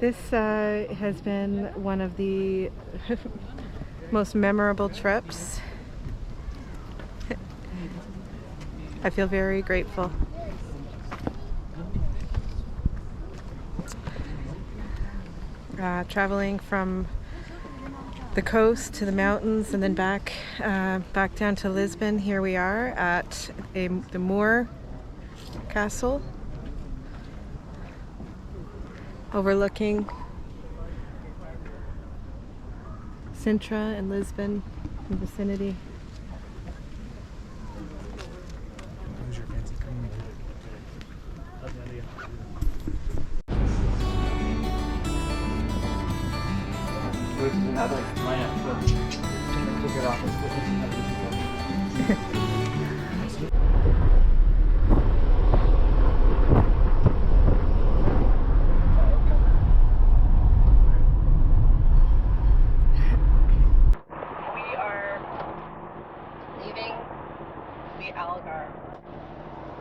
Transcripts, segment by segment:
This has been one of the most memorable trips. I feel very grateful. Traveling from the coast to the mountains and then back down to Lisbon. Here we are at the Moor Castle, overlooking Sintra and Lisbon and vicinity. There's another plant, but took it off. We are leaving the Algarve.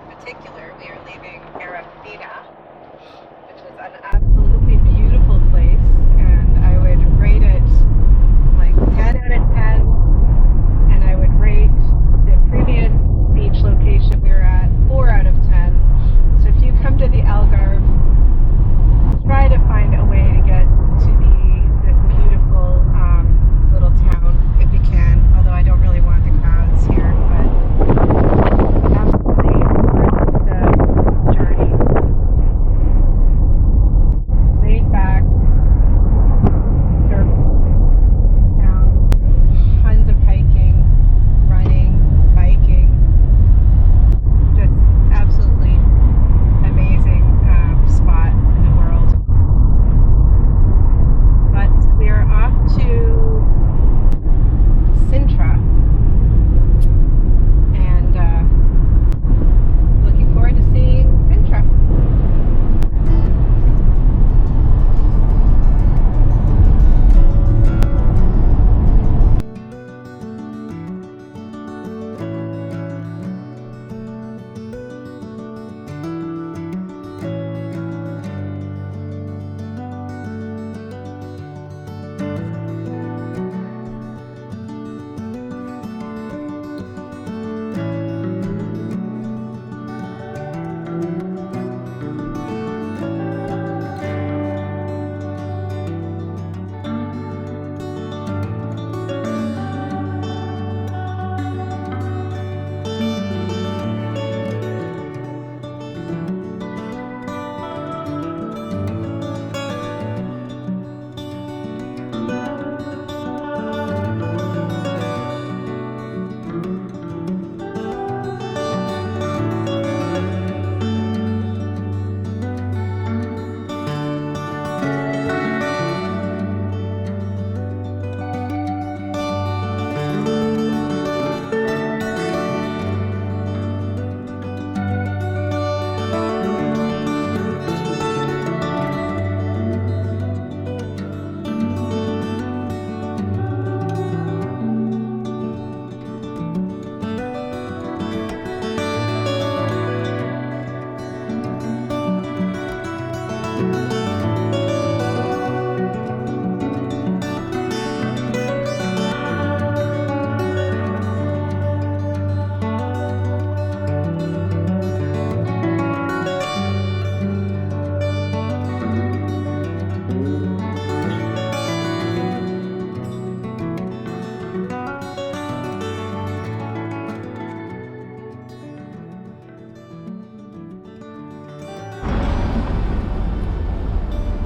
In particular, we are leaving Arafina, which was an absolutely beautiful place, and I would rate it like 10 out of 10, and I would rate the previous beach location we were at 4 out of 10. So if you come to the Algarve, try to find a way to get to this beautiful little town if you can, although I don't really want the crowds here, but absolutely worth the journey. Laid back, surf town, tons of hiking, running, biking, just absolutely amazing spot in the world. But we are off to Sintra, and looking forward to seeing Sintra.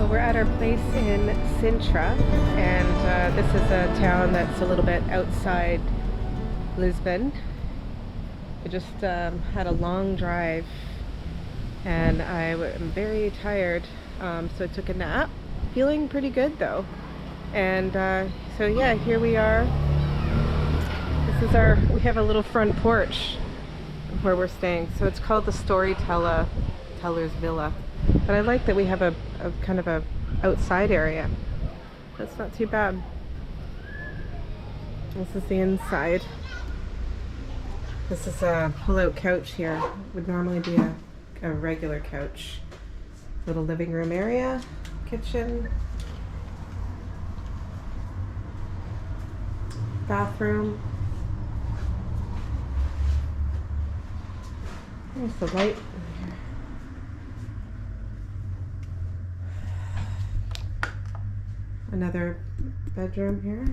We're at our place in Sintra, and this is a town that's a little bit outside Lisbon. I just had a long drive, and I'm very tired, so I took a nap. Feeling pretty good though. And so yeah, here we are. This is we have a little front porch where we're staying. So it's called the Storyteller's Villa. But I like that we have a kind of a outside area. That's not too bad. This is the inside. This is a pull-out couch here. Would normally be a regular couch. Little living room area, kitchen, bathroom. There's the light. Another bedroom here.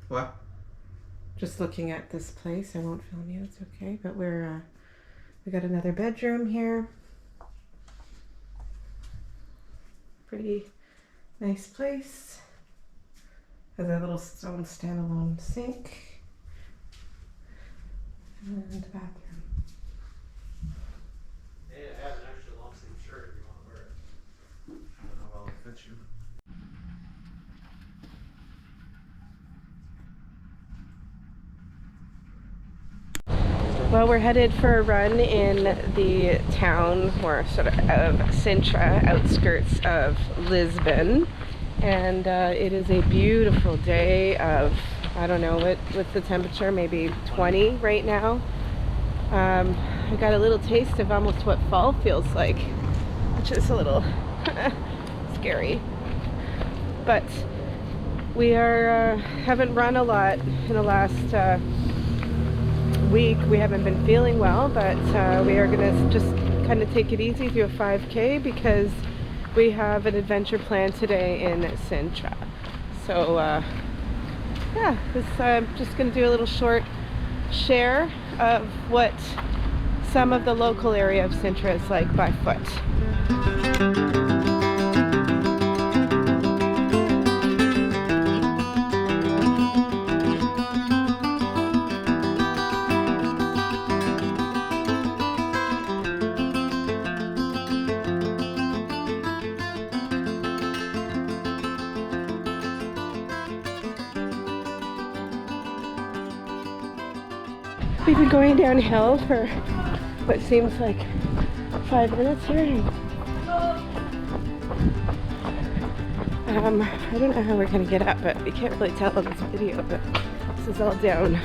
What? Just looking at this place. I won't film you. It's okay. But we got another bedroom here. Pretty nice place. Has a little stone standalone sink. And then the bathroom. It has an extra long sleeve shirt if you want to wear it. I don't know how well it fits you. Well, we're headed for a run in the town, or sort of Sintra, outskirts of Lisbon. And it is a beautiful day of, I don't know, what's the temperature, maybe 20 right now. I got a little taste of almost what fall feels like, which is a little scary. But we haven't run a lot in the last week. We haven't been feeling well, but we are gonna just kind of take it easy, do a 5K, because we have an adventure plan today in Sintra. So yeah, I'm just gonna do a little short share of what some of the local area of Sintra is like by foot. We've been going downhill for what seems like 5 minutes here. I don't know how we're gonna get up, but we can't really tell on this video, but this is all down.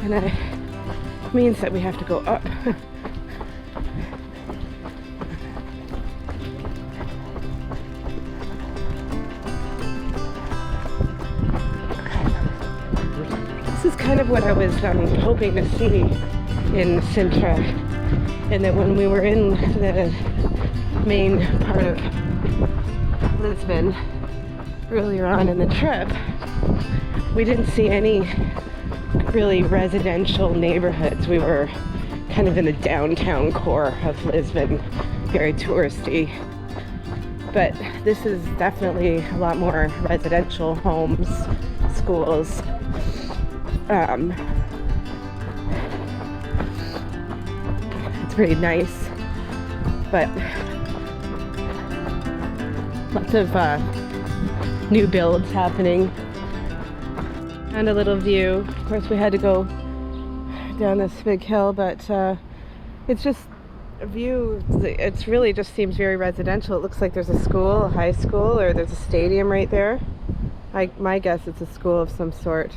And it means that we have to go up. This is kind of what I was hoping to see in Sintra, and that when we were in the main part of Lisbon earlier on in the trip, we didn't see any really residential neighborhoods. We were kind of in the downtown core of Lisbon, very touristy. But this is definitely a lot more residential homes, schools. It's pretty nice, but lots of new builds happening. And a little view. Of course, we had to go down this big hill, but it's just a view. It really just seems very residential. It looks like there's a school, a high school, or there's a stadium right there. My guess it's a school of some sort.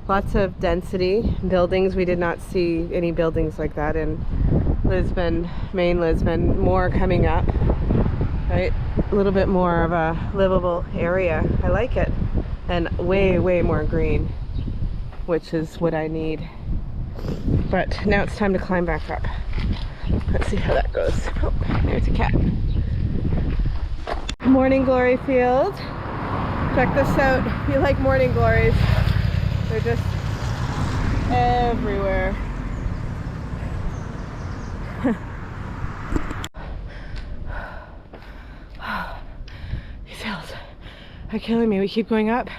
Lots of density, buildings. We did not see any buildings like that in Lisbon, main Lisbon. More coming up, right? A little bit more of a livable area. I like it. And way, way more green, which is what I need. But now it's time to climb back up. Let's see how that goes. Oh, there's a cat. Morning glory field. Check this out. If you like morning glories, they're just everywhere. These hills are killing me. We keep going up.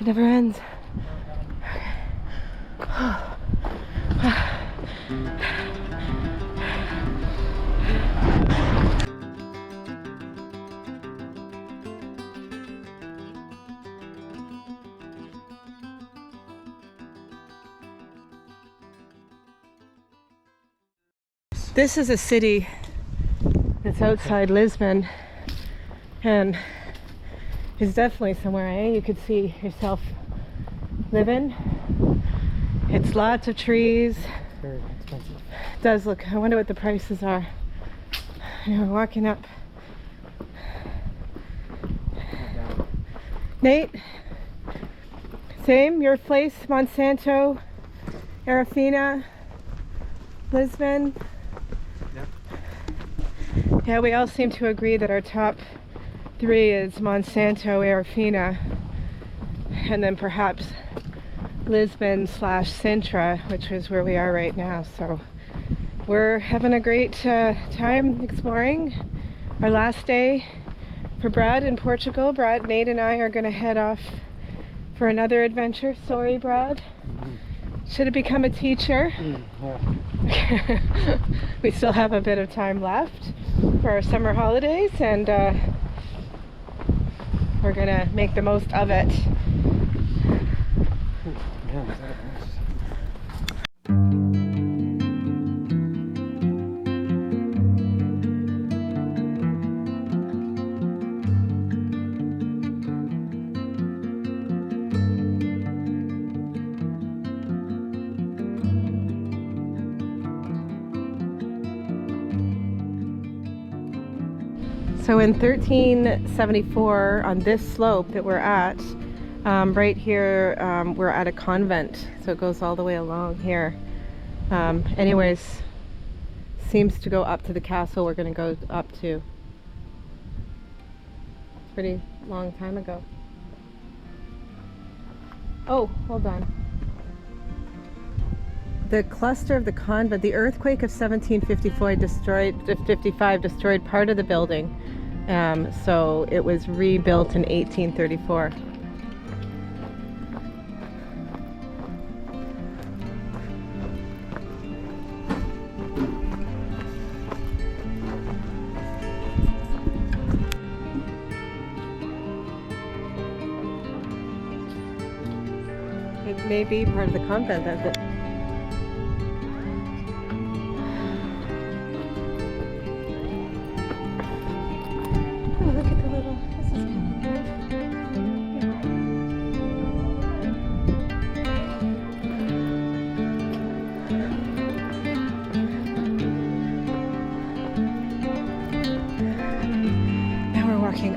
It never ends. This is a city that's outside Lisbon, and it's definitely somewhere you could see yourself living. It's lots of trees, Very expensive. It does look, I wonder what the prices are. And we're walking up. Nate, same, your place, Monsanto, Arafina, Lisbon. Yeah, we all seem to agree that our top three is Monsanto, Arafina, and then perhaps Lisbon / Sintra, which is where we are right now. So we're having a great time exploring. Our last day for Brad in Portugal. Brad, Nate and I are going to head off for another adventure. Sorry, Brad. Should have become a teacher. We still have a bit of time left for our summer holidays, and we're going to make the most of it. So in 1374, on this slope that we're at, right here, we're at a convent. So it goes all the way along here. Anyways, seems to go up to the castle we're going to go up to. Pretty long time ago. Oh, hold on. The cluster of the convent, the earthquake of 1755 destroyed part of the building. So it was rebuilt in 1834. It may be part of the convent that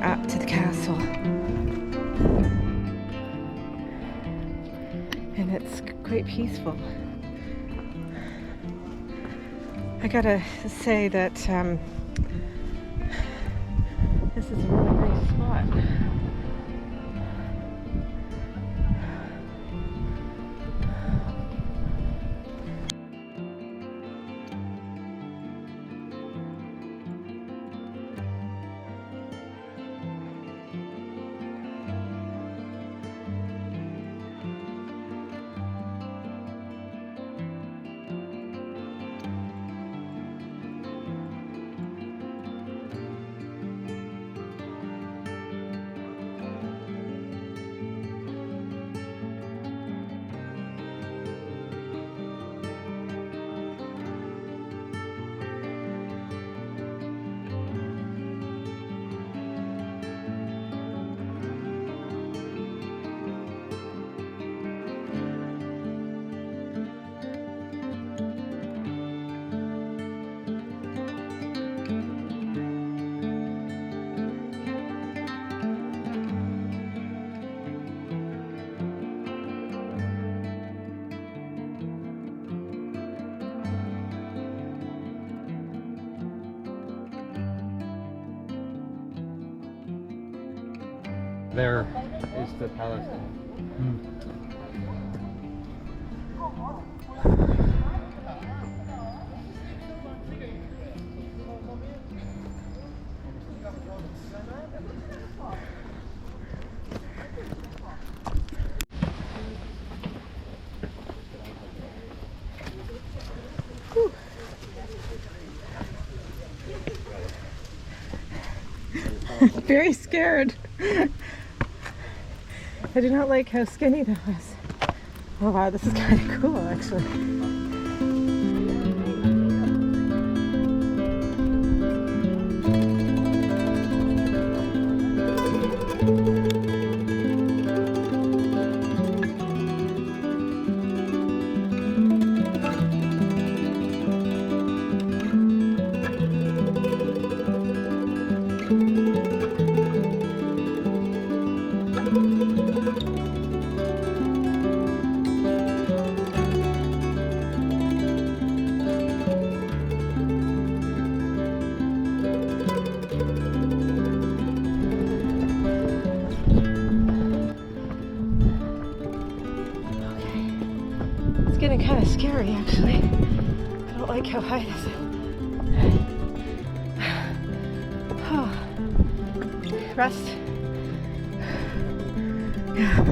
up to the castle, and it's quite peaceful. I gotta say that this is a really nice spot. There is the palace. Very scared. I do not like how skinny that was. Oh wow, this is kind of cool actually. getting kind of scary, actually. I don't like how high this is. Oh. Rest. Yeah.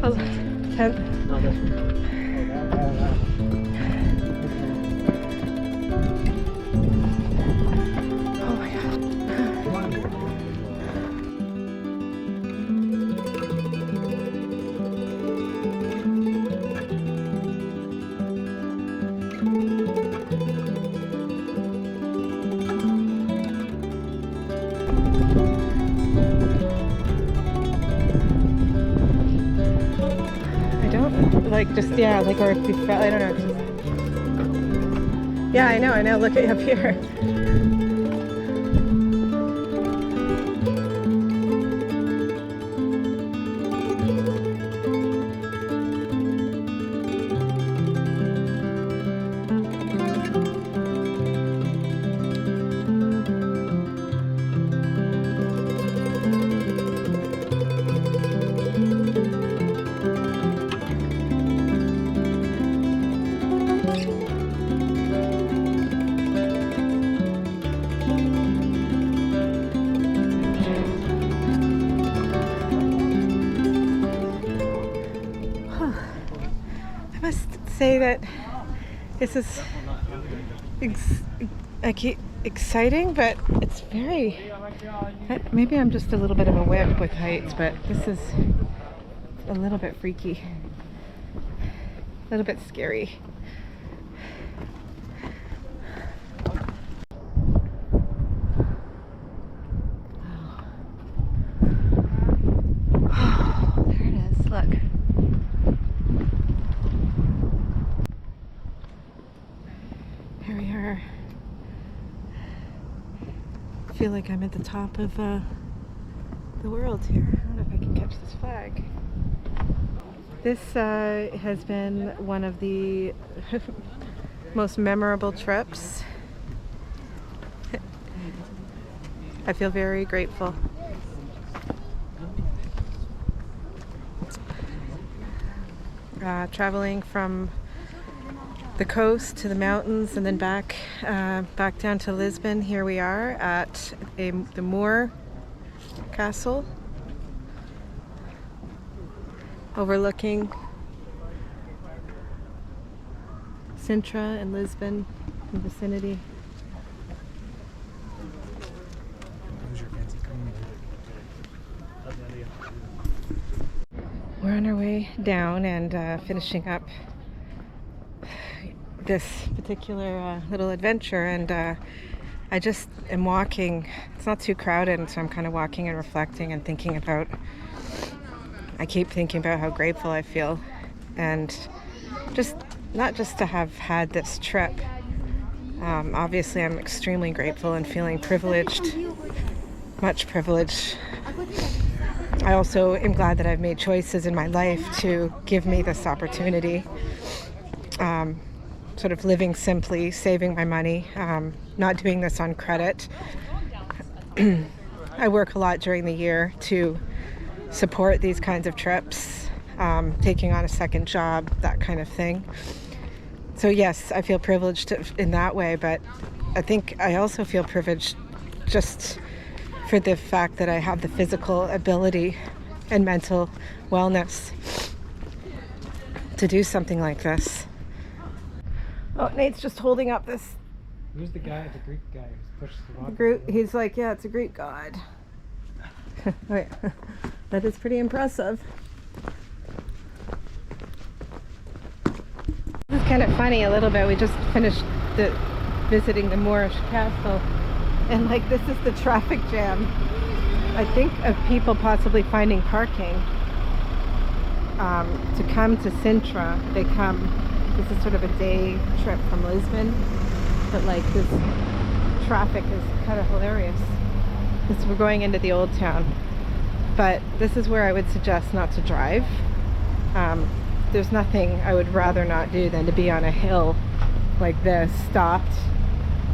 Oh, 10. No, this one. Oh my gosh. I don't like just, yeah, like, or if you felt, I don't know. Yeah, I know, look at up here. I must say that this is exciting, but it's very, maybe I'm just a little bit of a wimp with heights, but this is a little bit freaky, a little bit scary. Oh, there it is, look. Here we are. I feel like I'm at the top of the world here. I don't know if I can catch this flag. This has been one of the most memorable trips. I feel very grateful. Traveling from the coast to the mountains and then back down to Lisbon. Here we are at the Moor Castle, overlooking Sintra and Lisbon and vicinity. We're on our way down and finishing up this particular little adventure, and I just am walking. It's not too crowded, and so I'm kind of walking and reflecting and thinking about, I keep thinking about how grateful I feel, and just not just to have had this trip. Obviously I'm extremely grateful and feeling privileged, much privileged. I also am glad that I've made choices in my life to give me this opportunity. Sort of living simply, saving my money, not doing this on credit. I work a lot during the year to support these kinds of trips, taking on a second job, that kind of thing. So yes, I feel privileged in that way, but I think I also feel privileged just for the fact that I have the physical ability and mental wellness to do something like this. Oh, Nate's just holding up this. Who's the guy, the Greek guy who pushes the rock? He's like, yeah, it's a Greek god. Wait, that is pretty impressive. This is kind of funny a little bit. We just finished visiting the Moorish castle, and like this is the traffic jam. I think of people possibly finding parking to come to Sintra. They come. This is sort of a day trip from Lisbon, but like this traffic is kind of hilarious. We're going into the old town. But this is where I would suggest not to drive. There's nothing I would rather not do than to be on a hill like this, stopped,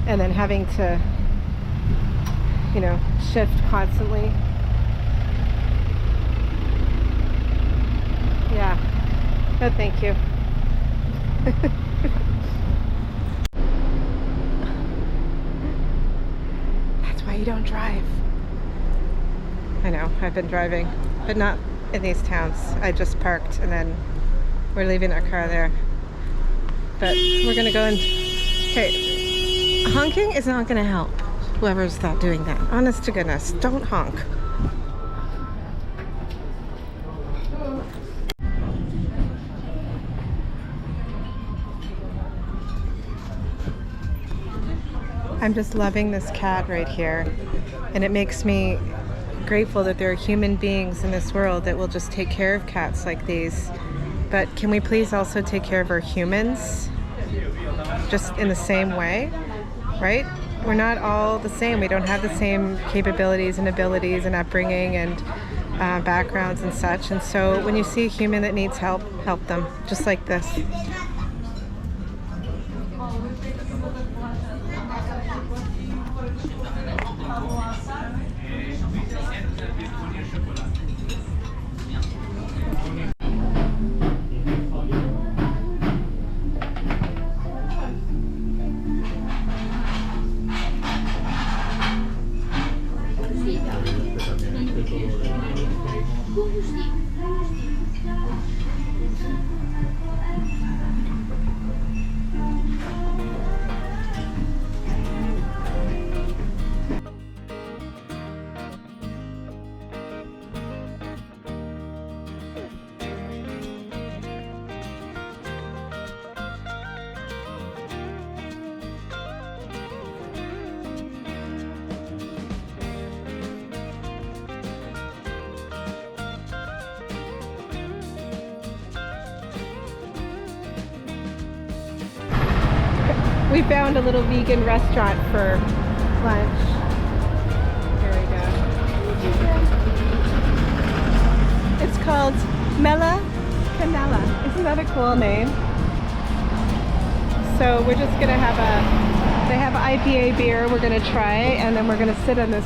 and then having to, you know, shift constantly. Yeah. No, thank you. That's why you don't drive. I know, I've been driving, but not in these towns. I just parked and then we're leaving our car there. But we're gonna go and... Okay, honking is not gonna help whoever's doing that. Honest to goodness, don't honk. I'm just loving this cat right here, and it makes me grateful that there are human beings in this world that will just take care of cats like these. But can we please also take care of our humans just in the same way, right? We're not all the same. We don't have the same capabilities and abilities and upbringing and backgrounds and such. And so when you see a human that needs help, help them, just like this. We found a little vegan restaurant for lunch. Here we go. It's called Mela Canela. Isn't that a cool name? So we're just gonna have they have IPA beer we're gonna try, and then we're gonna sit on this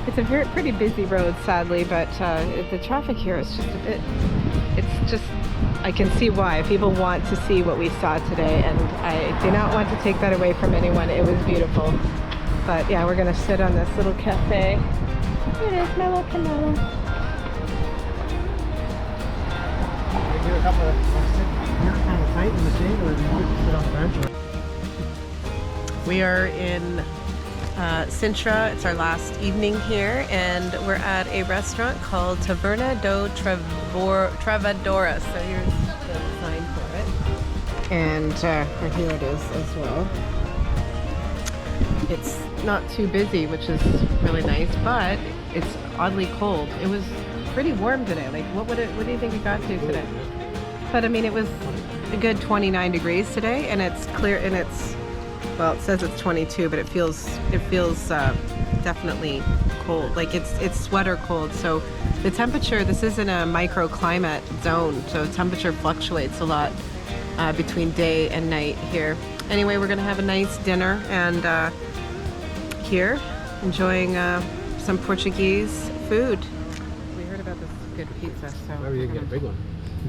it's a pretty busy road, sadly, but the traffic here is just a bit, it's just, I can see why. People want to see what we saw today, and I do not want to take that away from anyone. It was beautiful. But yeah, we're gonna sit on this little cafe. Here it is, Mela Canela. Do a couple of sit here kind of tight in the shade, or do you sit on the bench? We are in Sintra. It's our last evening here, and we're at a restaurant called Taverna do Travadora. So here's the sign for it, and or here it is as well. It's not too busy, which is really nice, but it's oddly cold. It was pretty warm today. Like, what do you think it got to today? But I mean, it was a good 29 degrees today, and it's clear, and it's, well, it says it's 22, but it feels definitely cold. Like it's sweater cold. So the temperature, this isn't a microclimate zone, so temperature fluctuates a lot between day and night here. Anyway, we're gonna have a nice dinner, and here enjoying some Portuguese food. We heard about this good pizza, so Maybe you can get a big one.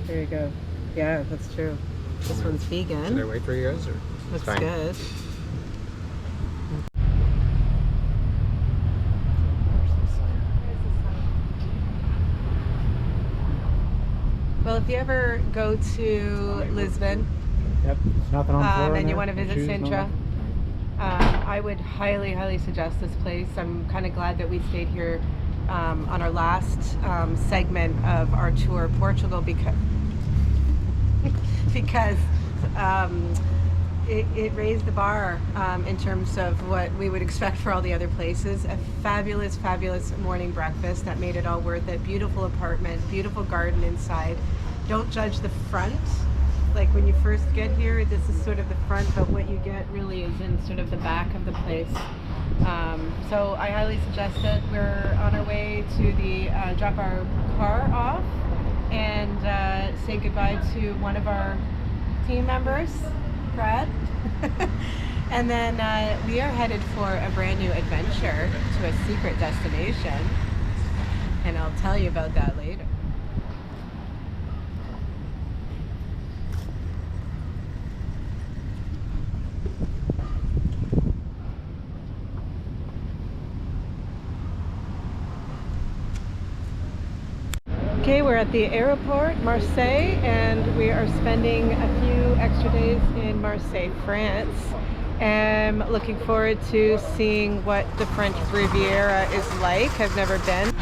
there you go. Yeah, that's true. This one's vegan. Should I wait for you guys, or? Looks Fine. good. Well, if you ever go to Lisbon Yep. Nothing on the floor. and you want to visit Sintra, I would highly, highly suggest this place. I'm kind of glad that we stayed here on our last segment of our tour, Portugal, because it raised the bar in terms of what we would expect for all the other places. A fabulous, fabulous morning breakfast that made it all worth it. Beautiful apartment, beautiful garden inside. Don't judge the front. Like when you first get here, this is sort of the front, but what you get really is in sort of the back of the place. So I highly suggest it. We're on our way to the drop our car off and say goodbye to one of our team members, Brad. And then we are headed for a brand new adventure to a secret destination. And I'll tell you about that later. Okay, we're at the airport, Marseille, and we are spending a few extra days in Marseille, France. I'm looking forward to seeing what the French Riviera is like. I've never been.